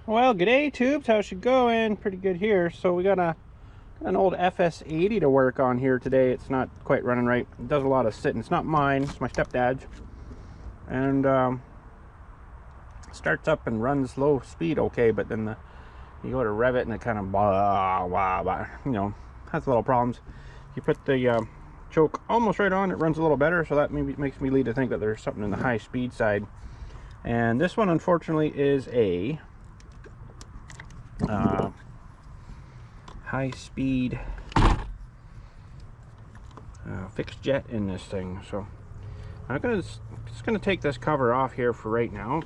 Well, g'day tubes, how's it going? Pretty good here. So we got an old FS80 to work on here today. It's not quite running right. It does a lot of sitting. It's not mine, it's my stepdad's. And starts up and runs low speed okay, but then you go to rev it and it kind of has little problems. You put the choke almost right on, it runs a little better, so that maybe makes me lead to think that there's something in the high speed side. And this one unfortunately is a high speed fixed jet in this thing. So I'm just gonna take this cover off here for right now,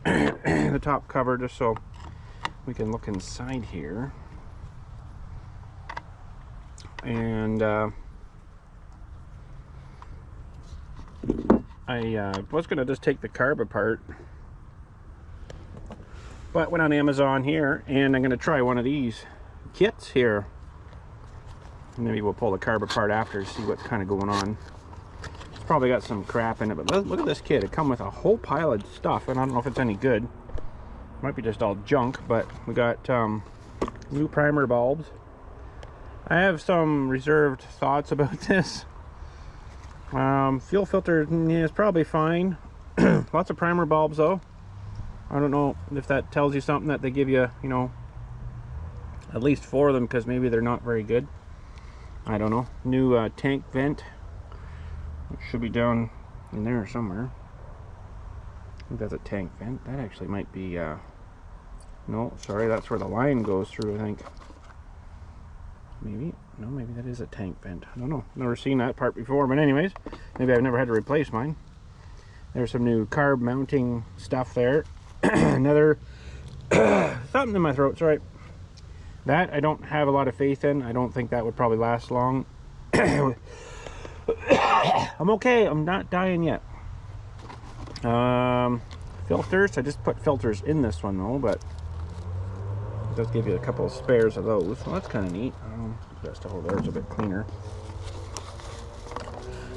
the top cover, just so we can look inside here. And I was gonna just take the carb apart, but went on Amazon here and I'm gonna try one of these kits here. Maybe we'll pull the carb apart after to see what's kind of going on. It's probably got some crap in it, but look at this kit. It comes with a whole pile of stuff, and I don't know if it's any good. It might be just all junk, but we got new primer bulbs. I have some reserved thoughts about this. Fuel filter is probably fine. Lots of primer bulbs though. I don't know if that tells you something, that they give you, you know, at least 4 of them, because maybe they're not very good. I don't know. New tank vent. It should be down in there somewhere. I think that's a tank vent. That actually might be, no, sorry, that's where the line goes through, I think. Maybe, no, maybe that is a tank vent. I don't know. Never seen that part before, but anyways, maybe I've never had to replace mine. There's some new carb mounting stuff there. Another something in my throat, sorry. That I don't have a lot of faith in. I don't think that would probably last long. I'm okay, I'm not dying yet. Filters, I just put filters in this one though, but it does give you a couple of spares of those. Well, that's kind of neat. That stuff over there is a bit cleaner.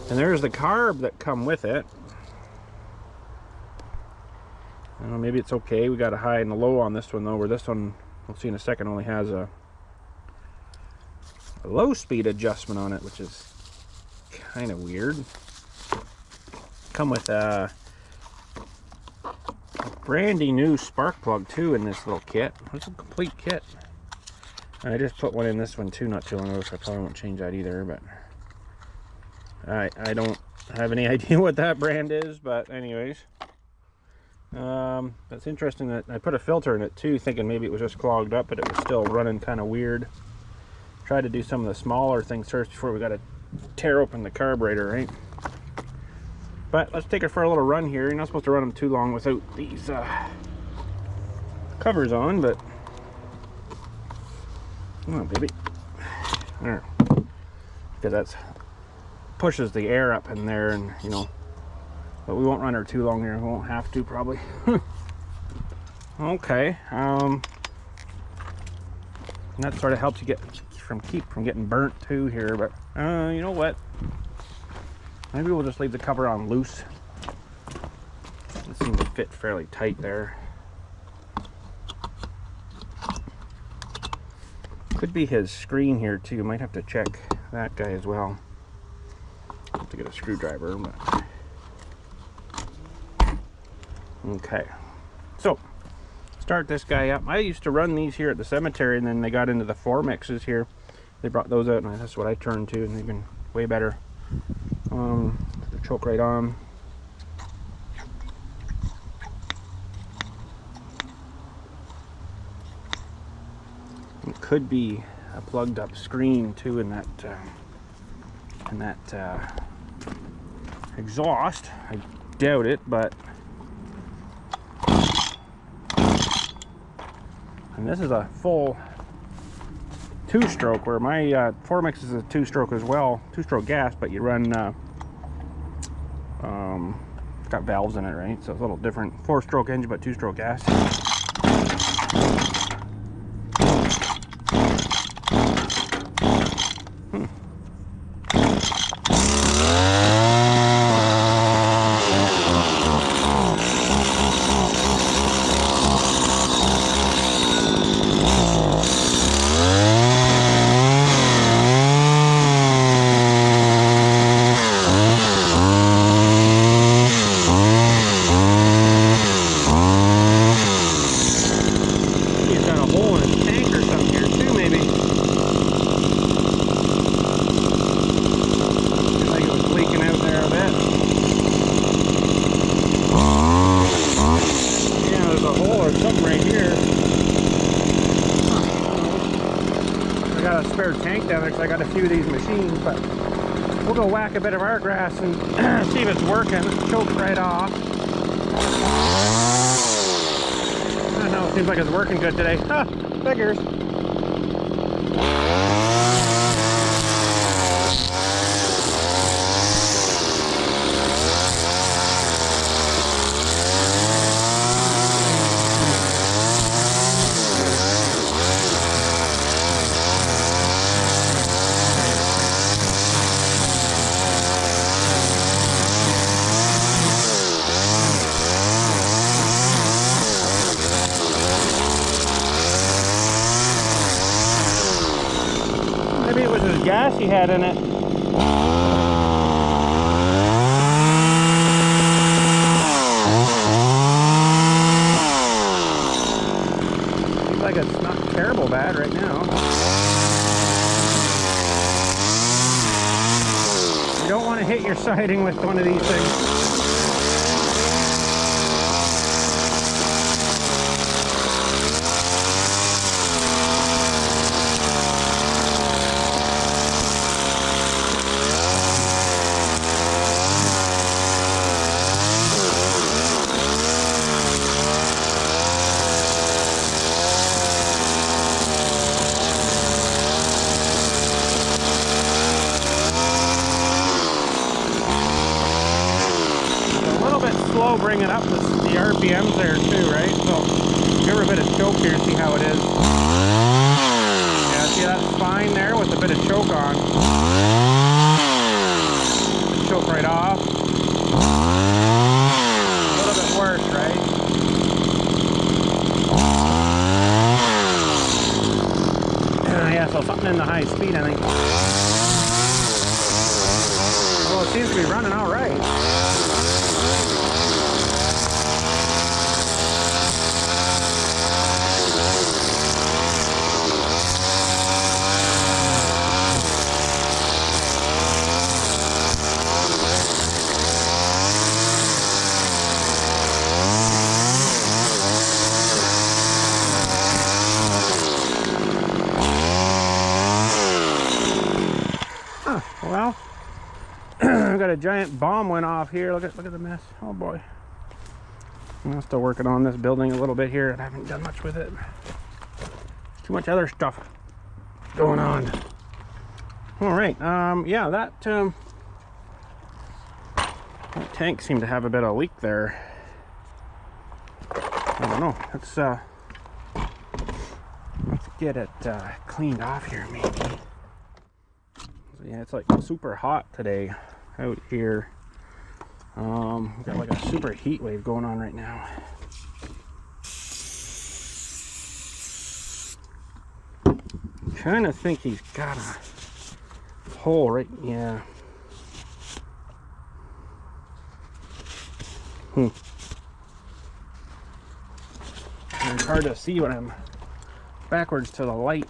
And there's the carb that come with it. Maybe it's okay. We got a high and a low on this one though, where this one, we'll see in a second, only has a low speed adjustment on it, which is kind of weird. Come with a brandy new spark plug too in this little kit. It's a complete kit. I just put one in this one too not too long ago, so I probably won't change that either, but I don't have any idea what that brand is, but anyways. That's interesting that I put a filter in it too, thinking maybe it was just clogged up, but it was still running kind of weird. Tried to do some of the smaller things first before we got to tear open the carburetor, right? But let's take it for a little run here. You're not supposed to run them too long without these covers on, but come on, baby. There, because that's pushes the air up in there, and you know. But we won't run her too long here. We won't have to, probably. Okay. And that sort of helps you keep from getting burnt too here. But you know what? Maybe we'll just leave the cover on loose. It seems to fit fairly tight there. Could be his screen here too. Might have to check that guy as well. Have to get a screwdriver, but. Okay, so start this guy up. I used to run these here at the cemetery, and then they got into the 4MXs here. They brought those out, and that's what I turned to, and they've been way better. The choke right on. It could be a plugged up screen too in that exhaust. I doubt it, but. And this is a full 2-stroke, where my 4MX is a 2-stroke as well, 2-stroke gas, but you run it's got valves in it, right? So it's a little different. 4-stroke engine, but 2-stroke gas. was something right here. I got a spare tank down there because I got a few of these machines, but we'll go whack a bit of our grass and see if it's working. Choke right off. I don't know, it seems like it's working good today. Huh, figures. Maybe it was his gas he had in it. Seems like it's not terrible bad right now. You don't want to hit your siding with one of these things. Slow bringing up the RPMs there too, right? So give her a bit of choke here, see how it is. Yeah, see that spine there with a bit of choke on. Choke right off. A little bit worse, right? Yeah, so something in the high speed, I think. Well, it seems to be running all right. Well, I've got a giant bomb went off here. Look at the mess. Oh boy. I'm still working on this building a little bit here. I haven't done much with it. Too much other stuff going on. All right. Yeah, that tank seemed to have a bit of a leak there. I don't know. Let's get it cleaned off here, maybe. Yeah, it's like super hot today out here. We've got like a super heat wave going on right now. I'm trying to think he's got a hole right, yeah. It's hard to see when I'm backwards to the light.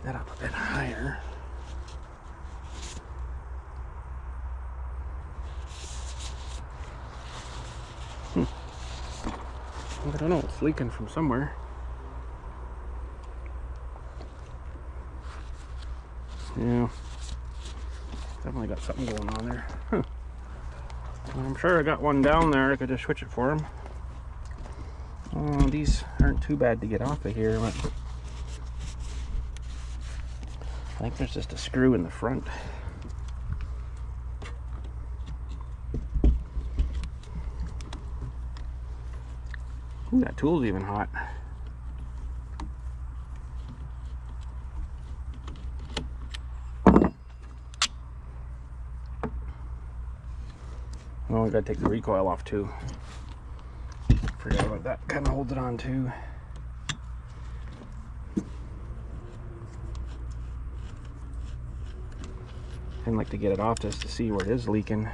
Up a bit higher. I don't know, it's leaking from somewhere. Yeah, definitely got something going on there. Well, I'm sure I got one down there. I could just switch it for him. These aren't too bad to get off of here, but I think there's just a screw in the front. Ooh, that tool's even hot. Oh, I gotta take the recoil off too. Forgot about that. Kind of holds it on too. I'd like to get it off just to see where it is leaking.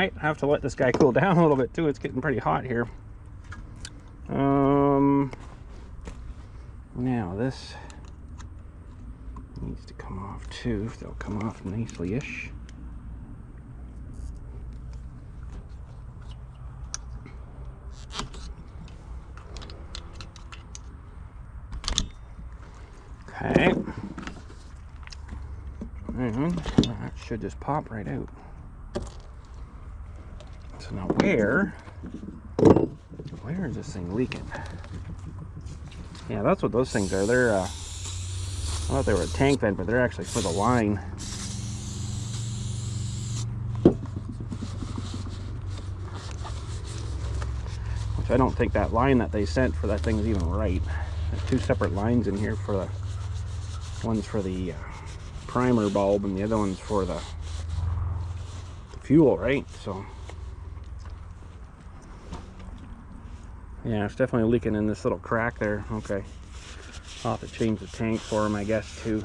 Might have to let this guy cool down a little bit too. It's getting pretty hot here. Now this needs to come off too, if they'll come off nicely-ish. Okay. And that should just pop right out. So now where is this thing leaking? Yeah, that's what those things are. They're, I thought they were a tank vent, but they're actually for the line. Which I don't think that line that they sent for that thing is even right. There's two separate lines in here for the, one's for the primer bulb and the other one's for the fuel, right? So yeah, it's definitely leaking in this little crack there. Okay, I'll have to change the tank for him, I guess, too,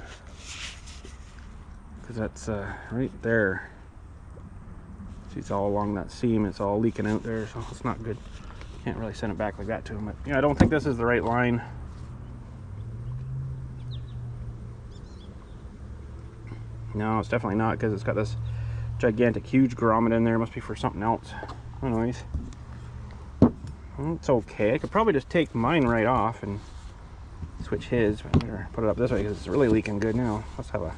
because that's right there. See, it's all along that seam. It's all leaking out there, so it's not good. Can't really send it back like that to him. But yeah, I don't think this is the right line. No, it's definitely not, because it's got this gigantic, huge grommet in there. It must be for something else. Anyways, it's okay. I could probably just take mine right off and switch his. But I better put it up this way because it's really leaking good now. Must have a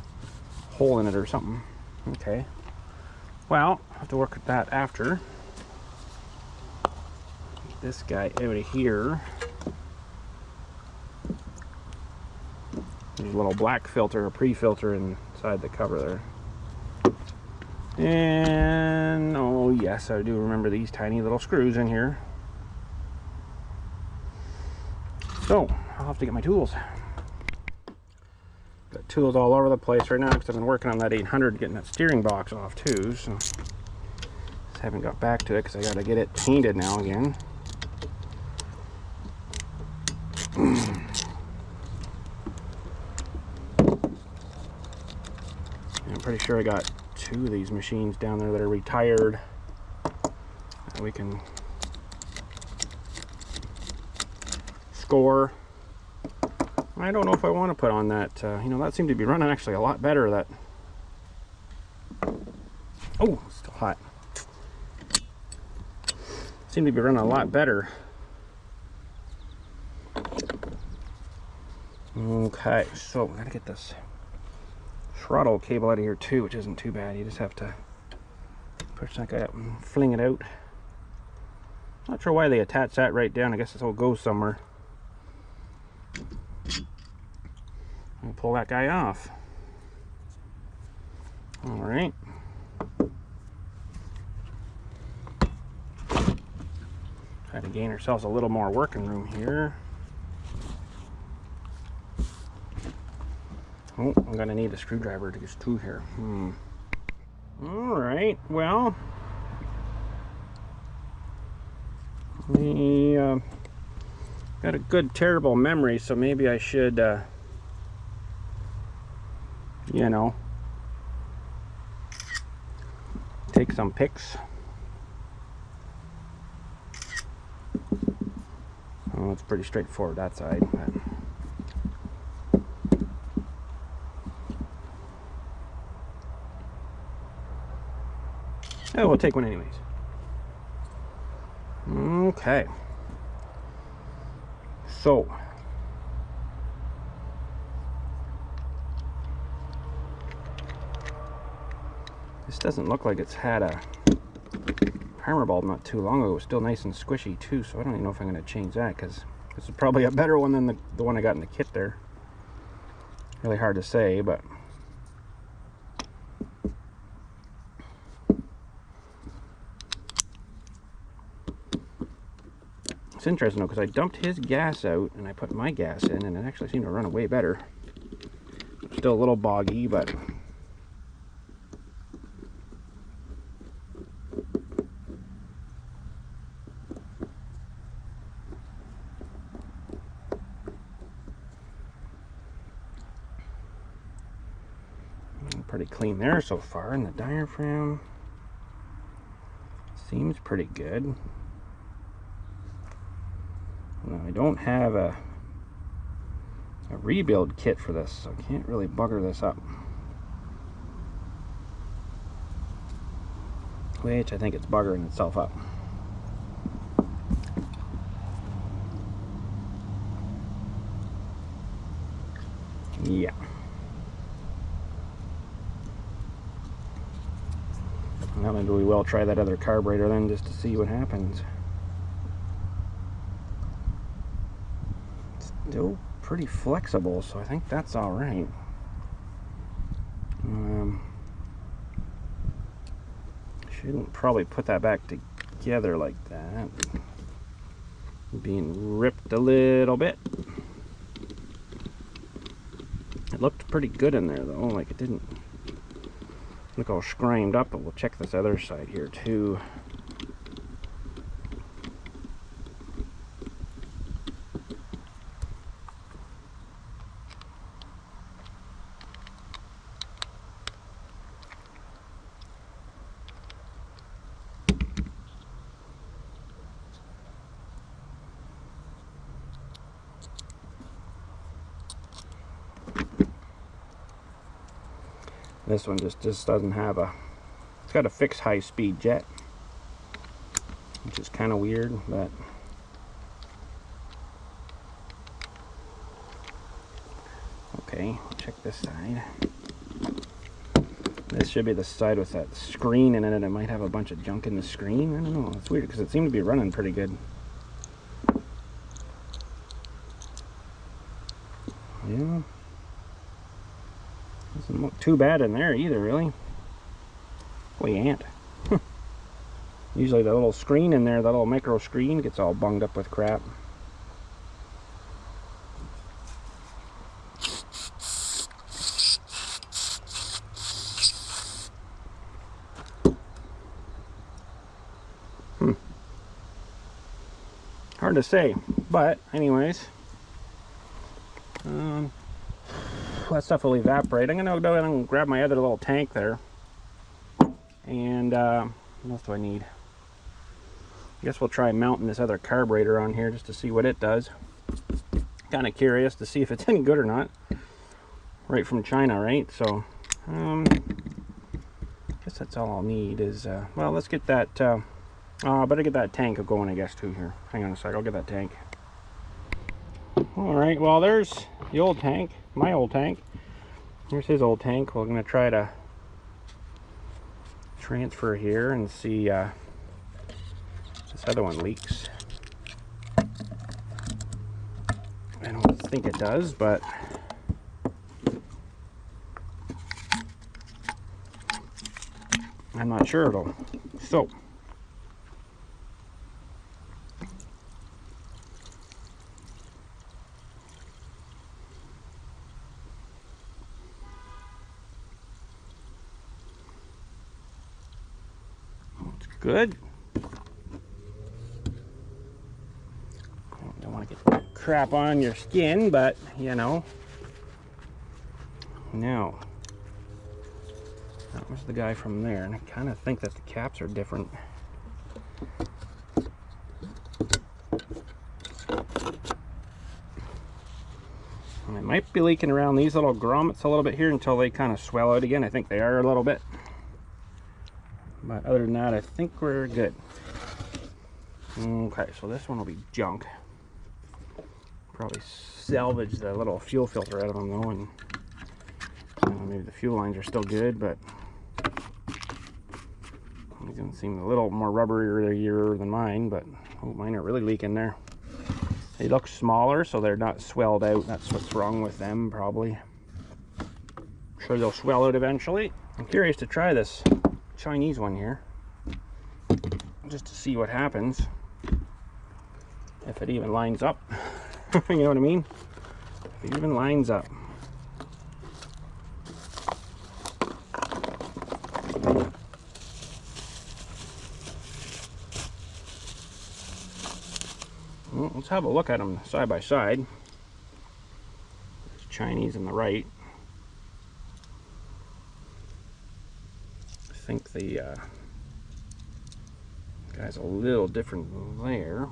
hole in it or something. Okay. Well, I'll have to work with that after. Get this guy out of here. There's a little black filter, a pre-filter inside the cover there. And oh yes, I do remember these tiny little screws in here. So I'll have to get my tools. Got tools all over the place right now because I've been working on that 800, getting that steering box off too. So just haven't got back to it because I got to get it painted now again. I'm pretty sure I got two of these machines down there that are retired that we can score. I don't know if I want to put on that, you know, that seemed to be running actually a lot better. That, oh, it's still hot. Seemed to be running a lot better. Okay, so we gotta get this throttle cable out of here too, which isn't too bad. You just have to push that guy up and fling it out. Not sure why they attach that right down. I guess this will go somewhere. And pull that guy off. All right. Try to gain ourselves a little more working room here. Oh, I'm gonna need a screwdriver to get through here. All right, well, we got a good terrible memory, so maybe I should you know, take some pics. Oh, it's pretty straightforward that side, but oh, we'll take one anyways. Okay. So this doesn't look like it's had a primer bulb not too long ago. It was still nice and squishy too, so I don't even know if I'm going to change that, because this is probably a better one than the one I got in the kit there. Really hard to say, but it's interesting though, because I dumped his gas out and I put my gas in, and it actually seemed to run way better. Still a little boggy, but pretty clean there so far. In the diaphragm, Seems pretty good. Now, I don't have a rebuild kit for this, so I can't really bugger this up. Which I think it's buggering itself up. Yeah. Well, maybe we will try that other carburetor then, just to see what happens. It's still pretty flexible, so I think that's all right. Shouldn't probably put that back together like that. Being ripped a little bit. It looked pretty good in there though, like it didn't look all scrimmed up, but we'll check this other side here too. This one just doesn't have a, it's got a fixed high-speed jet, which is kind of weird, but okay, check this side. This should be the side with that screen in it. It might have a bunch of junk in the screen. I don't know, it's weird because it seemed to be running pretty good. Yeah. Doesn't look too bad in there either, really. Boy, ant. Usually the little screen in there, that little micro screen, gets all bunged up with crap. Hard to say, but anyways. That stuff will evaporate. I'm gonna go ahead and grab my other little tank there. And what else do I need? I guess we'll try mounting this other carburetor on here just to see what it does. Kind of curious to see if it's any good or not. Right from China, right? So, I guess that's all I'll need is, well, let's get that, better get that tank going, I guess, too here. Hang on a sec, I'll get that tank. Alright, well, there's the old tank, my old tank. Here's his old tank. We're going to try to transfer here and see this other one leaks. I don't think it does, but I'm not sure it'll. So good. Don't want to get crap on your skin, but you know. Now, that was the guy from there, and I kind of think that the caps are different. And I might be leaking around these little grommets a little bit here until they kind of swell out again. I think they are a little bit. But other than that, I think we're good. Okay, so this one will be junk. Probably salvage the little fuel filter out of them though, and maybe the fuel lines are still good, but these don't seem a little more rubberier than mine, but oh, mine are really leaking there. They look smaller, so they're not swelled out. That's what's wrong with them, probably. I'm sure they'll swell out eventually. I'm curious to try this Chinese one here, just to see what happens, if it even lines up. You know what I mean? If it even lines up. Well, let's have a look at them side by side. There's Chinese on the right. I think the Guy's a little different there.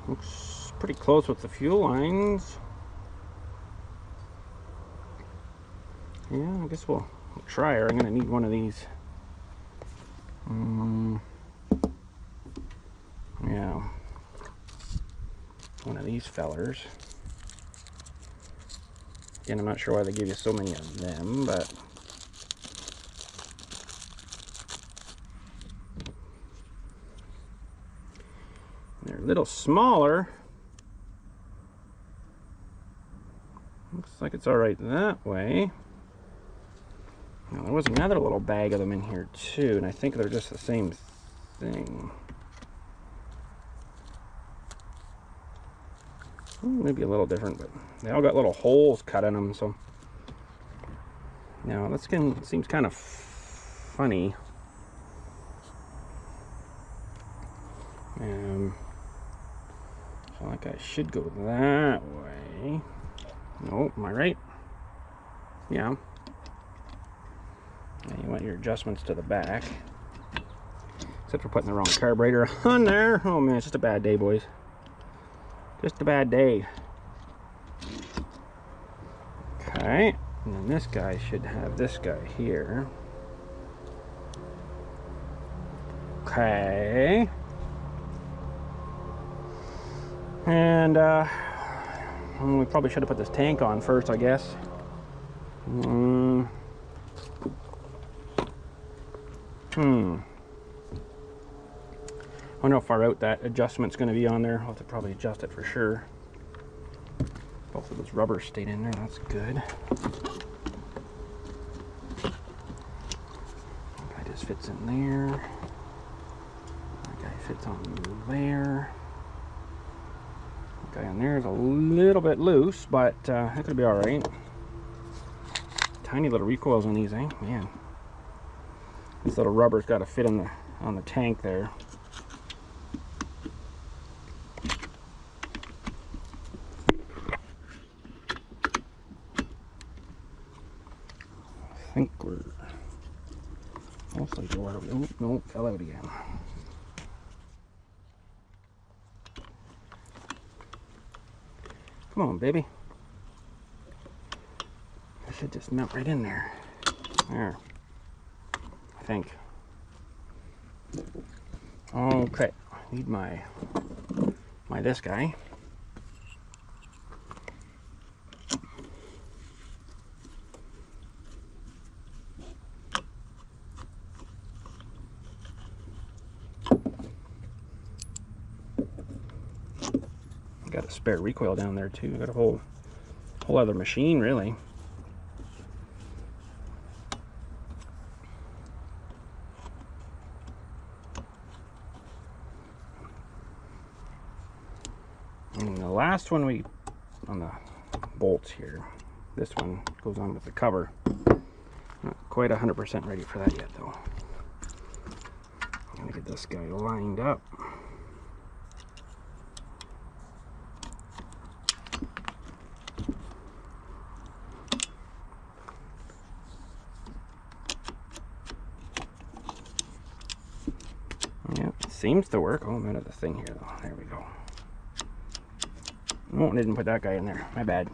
Looks pretty close with the fuel lines. Yeah, I guess we'll try her. I'm gonna need one of these. Yeah, one of these fellers. Again, I'm not sure why they give you so many of them, but they're a little smaller. Looks like it's all right that way. Now, there was another little bag of them in here too, and I think they're just the same thing. Maybe a little different, but they all got little holes cut in them. So now this skin seems kind of funny. So like I should go that way. Nope, am I right? Yeah. And you want your adjustments to the back. Except for putting the wrong carburetor on there. Oh man, it's just a bad day, boys. Just a bad day. Okay, and then this guy should have this guy here. Okay. And we probably should have put this tank on first, I guess. I wonder how far out that adjustment's going to be on there. I'll have to probably adjust it for sure. Both of those rubbers stayed in there. That's good. That guy just fits in there. That guy fits on there. That guy on there is a little bit loose, but that could be all right. Tiny little recoils on these, eh? Man, this little rubber's got to fit in on the tank there. I think we're mostly where we. Oh no, fell out again. Come on, baby. I should just melt right in there. There. I think. Okay. I need my this guy. Got a spare recoil down there too. Got a whole other machine really. And the last one on the bolts here, this one goes on with the cover. Not quite 100% ready for that yet though. I'm gonna get this guy lined up. Yeah, it seems to work. Oh, I'm out of the thing here though. There we go. Oh, I didn't put that guy in there. My bad.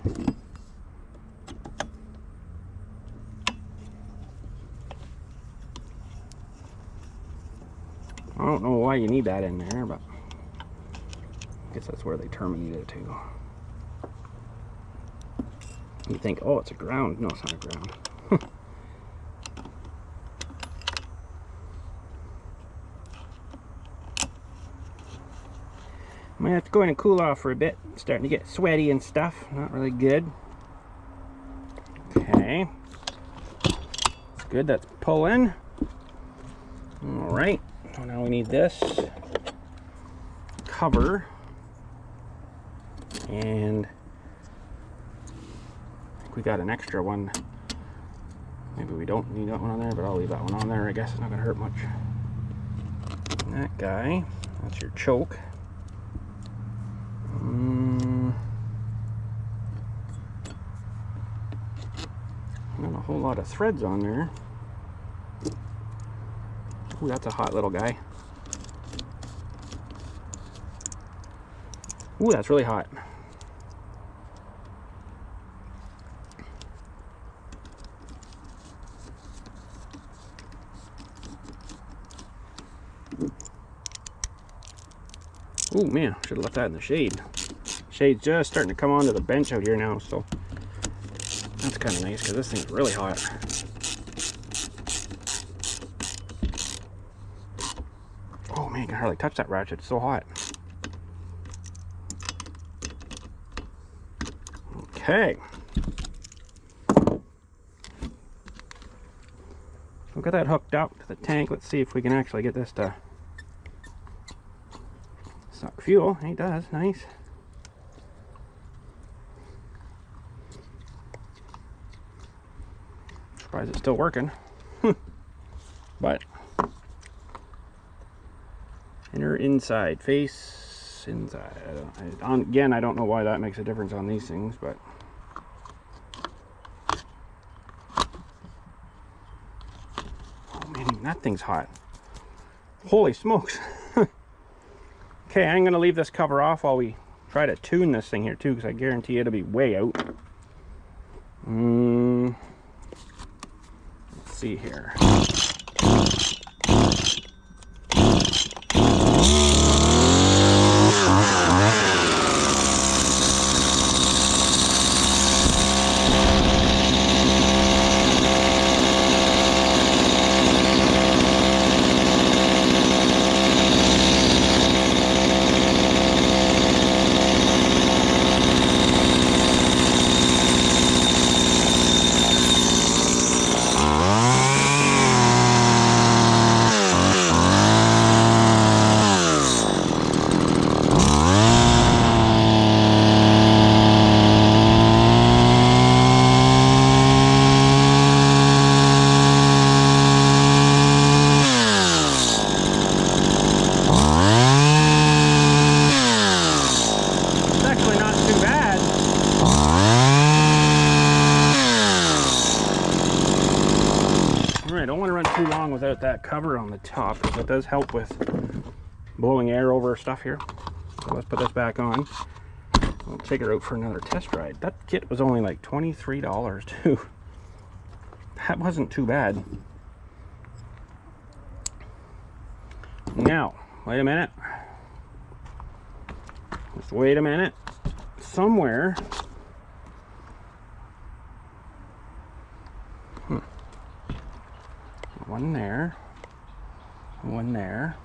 I don't know why you need that in there, but I guess that's where they terminate it to. You think, oh, it's a ground. No, it's not a ground. Might have to go in and cool off for a bit. It's starting to get sweaty and stuff. Not really good. Okay. That's good. That's pulling. Alright. So now we need this cover. And I think we got an extra one. Maybe we don't need that one on there, but I'll leave that one on there. I guess it's not going to hurt much. And that guy. That's your choke. Not a whole lot of threads on there. Ooh, that's a hot little guy. Ooh, that's really hot. Oh man, should have left that in the shade. Shade's just starting to come onto the bench out here now, so that's kind of nice because this thing's really hot. Oh man, I can hardly touch that ratchet, it's so hot. Okay. We'll get that hooked up to the tank. Let's see if we can actually get this to suck fuel. He does, nice. Surprised it's still working. But inner, inside, face, inside. Again, I don't know why that makes a difference on these things, but oh man, even that thing's hot. Holy smokes. Okay, I'm going to leave this cover off while we try to tune this thing here too, because I guarantee it'll be way out. Let's see here. Without that cover on the top, because it does help with blowing air over stuff here. So let's put this back on. We'll take her out for another test ride. That kit was only like $23 too. That wasn't too bad. Now, wait a minute. Just wait a minute. Somewhere. One there, one there.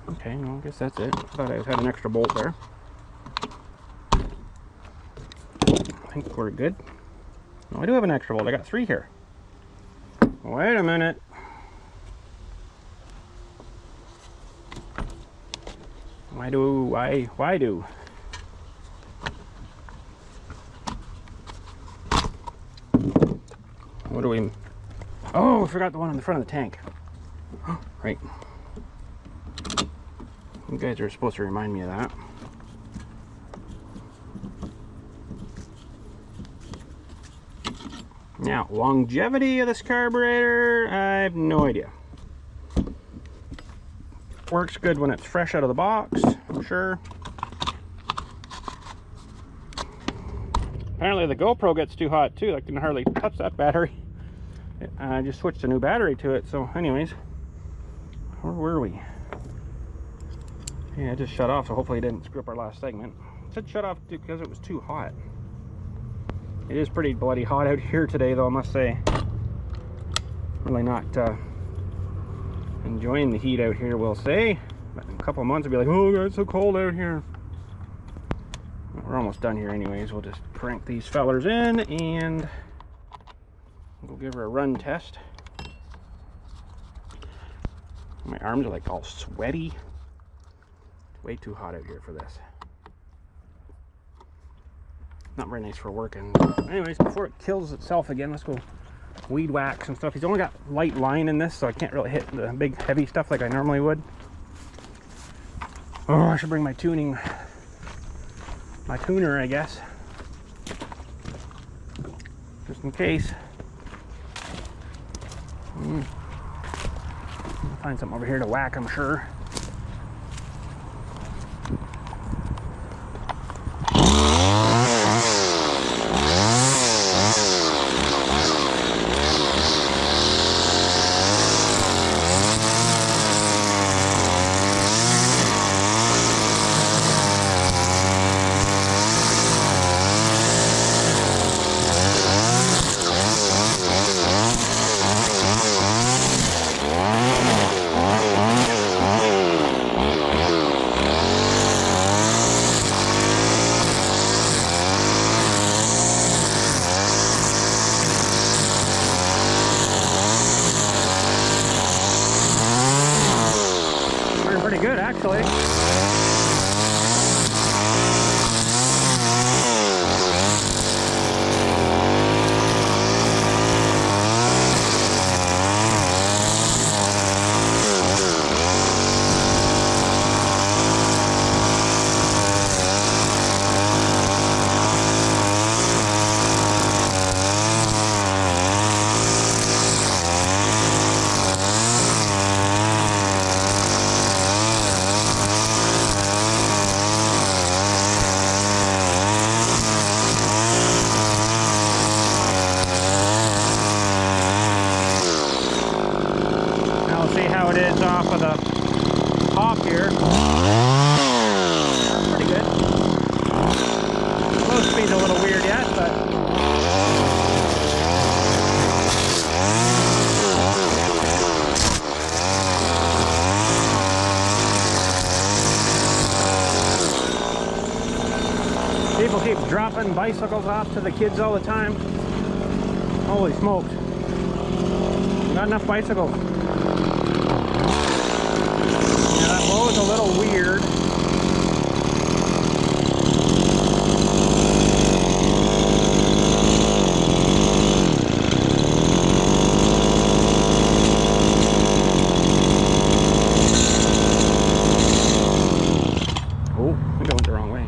Okay, no, I guess that's it. I thought I had an extra bolt there. I think we're good. No, I do have an extra bolt. I got 3 here. Wait a minute. Why do? What do we... Oh, I forgot the one on the front of the tank. Right. You guys are supposed to remind me of that. Now, longevity of this carburetor, I have no idea. Works good when it's fresh out of the box, I'm sure. Apparently the GoPro gets too hot too. I can hardly touch that battery. I just switched a new battery to it. So anyways, where were we? Yeah, it just shut off, so hopefully it didn't screw up our last segment. It said shut off because it was too hot. It is pretty bloody hot out here today though, I must say. Really not enjoying the heat out here, we'll say. But in a couple of months it'll be like, oh God, it's so cold out here. We're almost done here anyways. We'll just crank these fellers in and we'll give her a run test. My arms are like all sweaty. It's way too hot out here for this. Not very nice for working. Anyways, before it kills itself again, let's go weed whack some stuff. He's only got light line in this, so I can't really hit the big heavy stuff like I normally would. Oh, I should bring my tuner, I guess. just in case. I'll find something over here to whack, I'm sure. Pretty good, actually. How it is off of the top here. Pretty good. Low speed's a little weird yet, but people keep dropping bicycles off to the kids all the time. Holy smokes. Not enough bicycles. That low is a little weird. Oh, I'm going the wrong way.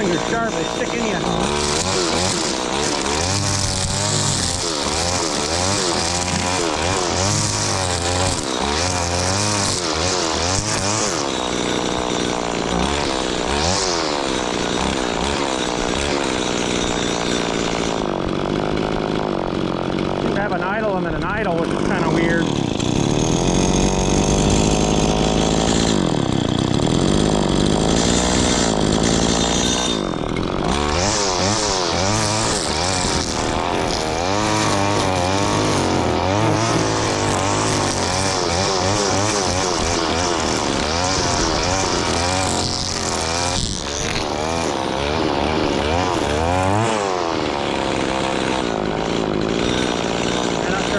Those sharp, they stick in you. You have an idle and then an idle, which is kind of weird.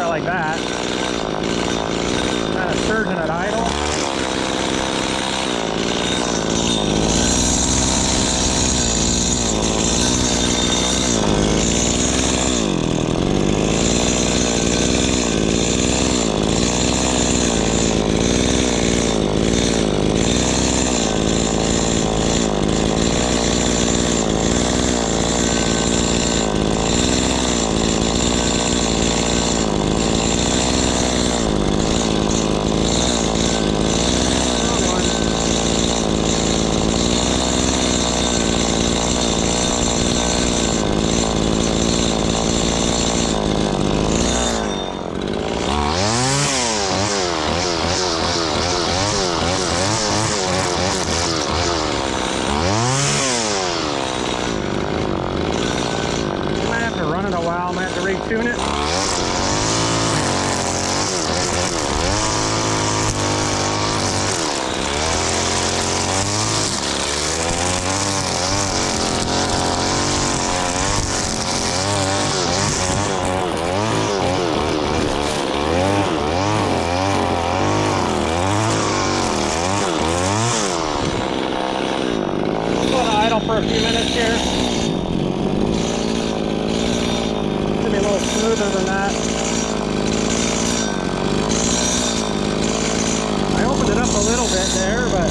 Like that. Kind of surging at idle. Tune it. smoother than that. I opened it up a little bit there, but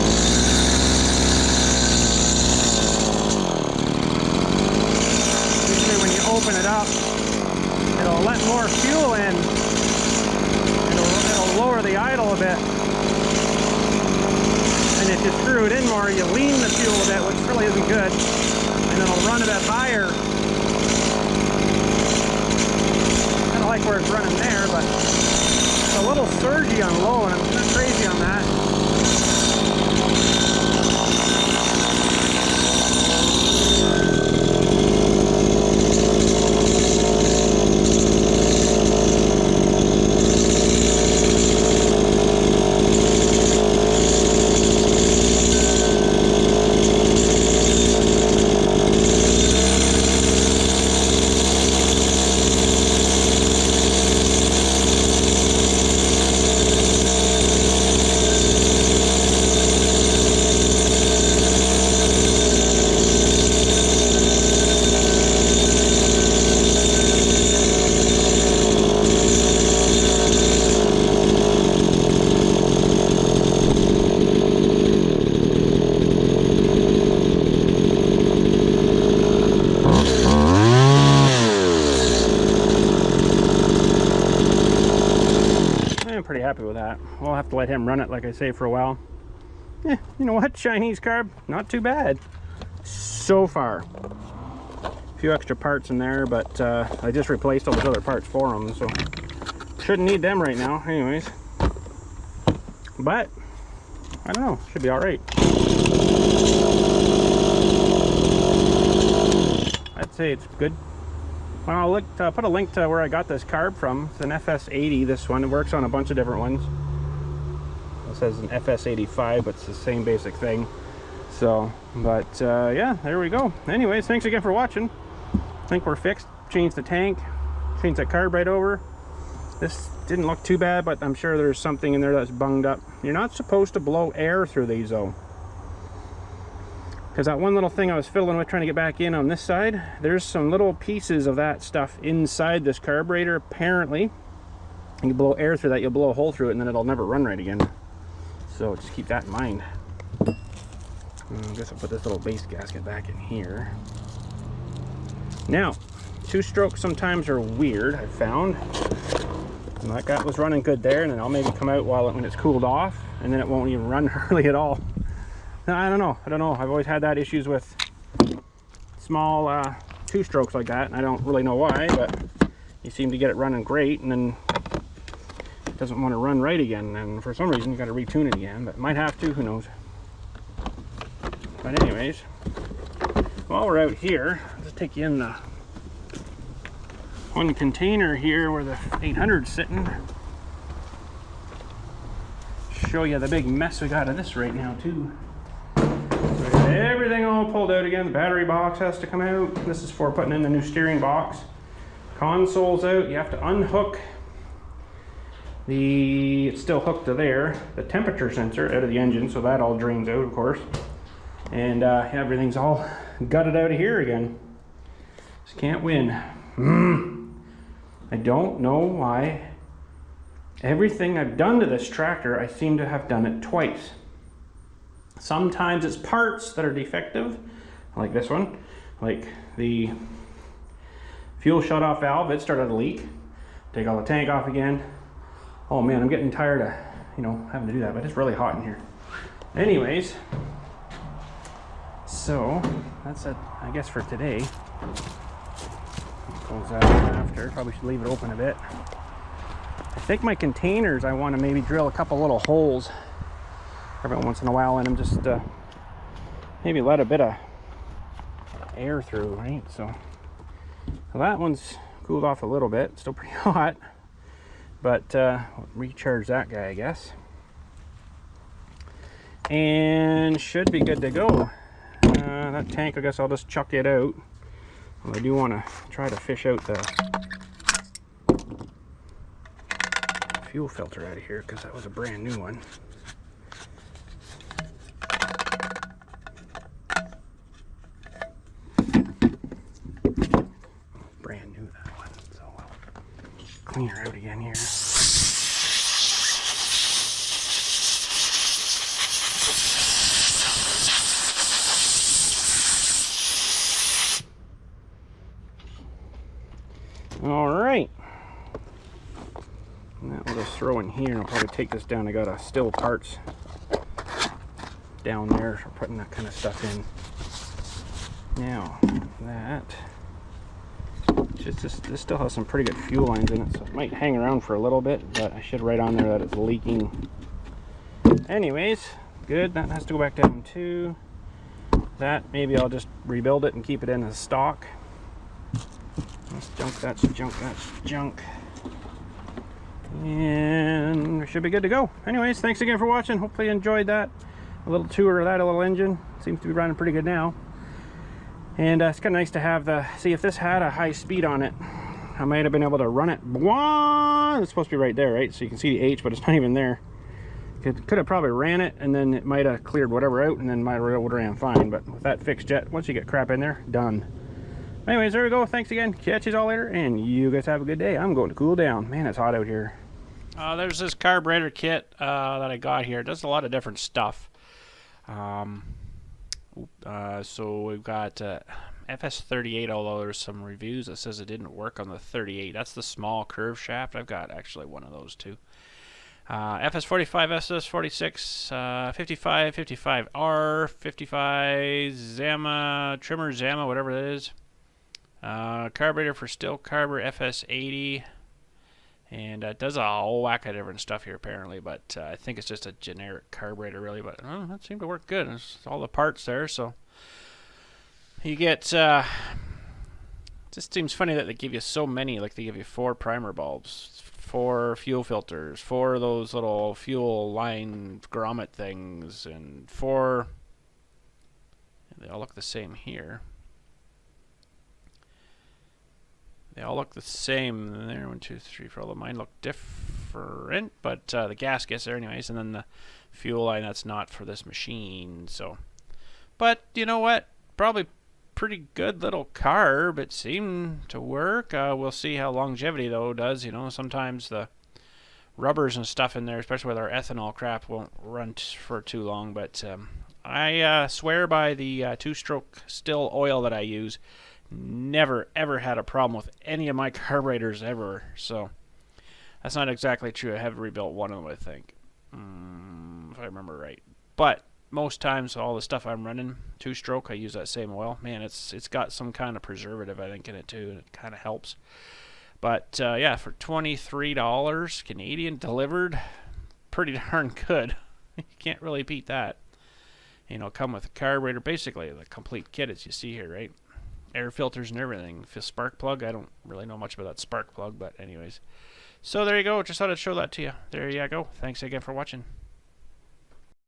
usually when you open it up, it'll let more fuel in. It'll lower the idle a bit. And if you screw it in more, you lean the fuel a bit, which really isn't good. And it'll run a bit higher. Kind of like where it's running there, but it's a little surgy on low, and I'm not crazy on that. Pretty happy with that. We'll have to let him run it, like I say, for a while. You know what? Chinese carb, not too bad so far. A few extra parts in there, but I just replaced all those other parts for them, so shouldn't need them right now anyways. But I don't know, should be all right. I'd say it's good. Well, I'll put a link to where I got this carb from. It's an FS80, this one. It works on a bunch of different ones. It says an FS85, but it's the same basic thing. So, but yeah, there we go. Anyways, thanks again for watching. I think we're fixed. Changed the tank, changed that carb right over. This didn't look too bad, but I'm sure there's something in there that's bunged up. You're not supposed to blow air through these though. Because that one little thing I was fiddling with trying to get back in on this side, there's some little pieces of that stuff inside this carburetor. Apparently, you blow air through that, you'll blow a hole through it, and then it'll never run right again. So just keep that in mind. I guess I'll put this little base gasket back in here. Now, two strokes sometimes are weird, I've found. And that guy was running good there, and then I'll maybe come out when it's cooled off, and then it won't even run hardly at all. I don't know. I've always had that issues with small two strokes like that, and I don't really know why, but you seem to get it running great, and then it doesn't want to run right again, and for some reason you got to retune it again, but might have to, who knows. But anyways, while we're out here, I'll just take you in the one container here where the 800's sitting. Show you the big mess we got of this right now too. Everything all pulled out again. The battery box has to come out. This is for putting in the new steering box. Console's out. You have to unhook it's still hooked to there, the temperature sensor out of the engine, so that all drains out, of course. And everything's all gutted out of here again. Just can't win. I don't know why. Everything I've done to this tractor, I seem to have done it twice. Sometimes it's parts that are defective, like this one, like the fuel shut-off valve, it started to leak. Take all the tank off again. Oh man, I'm getting tired of, having to do that, but it's really hot in here. Anyways, so that's it, I guess, for today. Close that after. Probably should leave it open a bit. I think my containers, I want to maybe drill a couple little holes every once in a while in them, just maybe let a bit of air through, right? So that one's cooled off a little bit, still pretty hot, but I'll recharge that guy, I guess, and should be good to go. That tank, I guess I'll just chuck it out. Well, I do want to try to fish out the fuel filter out of here, because that was a brand new one. Brand new, that one. So clean her out again here. All right. And that we'll just throw in here, and I'll probably take this down. I got a STIHL parts down there for putting that kind of stuff in. Now, that this still has some pretty good fuel lines in it, so it might hang around for a little bit, but I should write on there that it's leaking. Anyways, good. That has to go back down too. That, maybe I'll just rebuild it and keep it in as stock. That's junk, that's junk, that's junk. And we should be good to go. Anyways, thanks again for watching. Hopefully you enjoyed that. A little tour of that, a little engine. Seems to be running pretty good now. And it's kind of nice to have the, see if this had a high speed on it, I might have been able to run it. It's supposed to be right there, right? So you can see the H, but it's not even there. Could have probably ran it, and then it might have cleared whatever out, and then might have ran fine. But with that fixed jet, once you get crap in there, done. Anyways, there we go. Thanks again. Catch you all later, and you guys have a good day. I'm going to cool down. Man, it's hot out here. There's this carburetor kit that I got here. It does a lot of different stuff. So we've got FS38, although there's some reviews that says it didn't work on the 38. That's the small curve shaft. I've got actually one of those too. FS45, SS46, 55, 55R, 55 Zama, trimmer Zama, whatever that is. Carburetor for STIHL FS80, and it does a whole whack of different stuff here apparently, but I think it's just a generic carburetor really, but that seemed to work good. There's all the parts there, so you get, just seems funny that they give you so many, like they give you 4 primer bulbs, 4 fuel filters, 4 of those little fuel line grommet things, and 4, they all look the same here. They all look the same there. 1, 2, 3, 4. Although mine look different, but the gas gets there anyways. And then the fuel line, that's not for this machine. So, but you know what? Probably pretty good little carb. It seemed to work. We'll see how longevity though does. You know, sometimes the rubbers and stuff in there, especially with our ethanol crap, won't run for too long. But I swear by the 2-stroke STIHL oil that I use. Never ever had a problem with any of my carburetors ever, so that's not exactly true. I have rebuilt one of them, I think, if I remember right. But most times, all the stuff I'm running 2-stroke, I use that same oil. Man, it's got some kind of preservative, I think, in it too, and it kind of helps. But yeah, for $23 Canadian delivered, pretty darn good. You can't really beat that. You know, come with a carburetor, basically the complete kit as you see here, right? Air filters and everything. Spark plug, I don't really know much about that spark plug, but anyways. So there you go. Just thought I'd show that to you. There you go. Thanks again for watching.